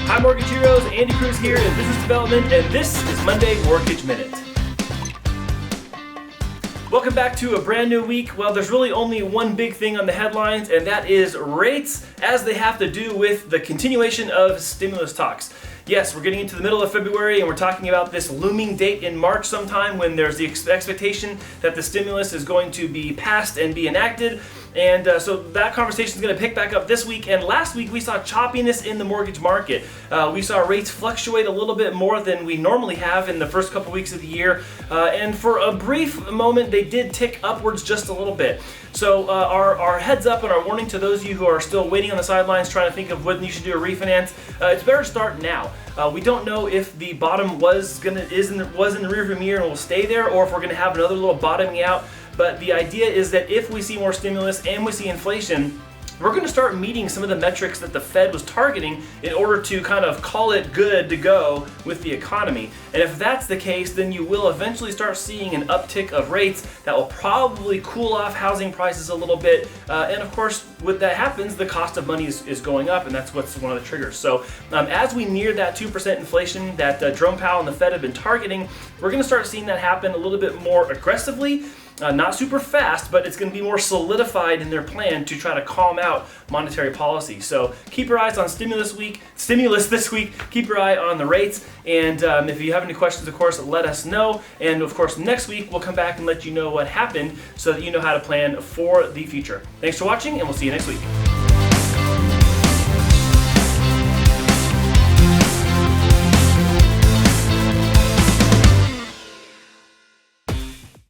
Hi Mortgage Heroes, Andy Cruz here in Business Development, and this is Monday Mortgage Minute. Welcome back to a brand new week. Well, there's really only one big thing on the headlines, and that is rates, as they have to do with the continuation of stimulus talks. Yes, we're getting into the middle of February and we're talking about this looming date in March sometime when there's the expectation that the stimulus is going to be passed and be enacted. And so that conversation is going to pick back up this week. And last week we saw choppiness in the mortgage market. We saw rates fluctuate a little bit more than we normally have in the first couple weeks of the year. And for a brief moment, they did tick upwards just a little bit. So our heads up and our warning to those of you who are still waiting on the sidelines trying to think of when you should do a refinance, it's better to start now. We don't know if the bottom was in the rearview mirror and will stay there, or if we're going to have another little bottoming out. But the idea is that if we see more stimulus and we see inflation, we're going to start meeting some of the metrics that the Fed was targeting in order to kind of call it good to go with the economy. And if that's the case, then you will eventually start seeing an uptick of rates that will probably cool off housing prices a little bit. And of course, when that happens, the cost of money is going up, and that's what's one of the triggers. So as we near that 2% inflation that Jerome Powell and the Fed have been targeting, we're going to start seeing that happen a little bit more aggressively. Not super fast, but it's going to be more solidified in their plan to try to calm out monetary policy. So keep your eyes on stimulus this week. Keep your eye on the rates. And if you have any questions, of course, let us know. And of course, next week we'll come back and let you know what happened so that you know how to plan for the future. Thanks for watching, and we'll see you next week.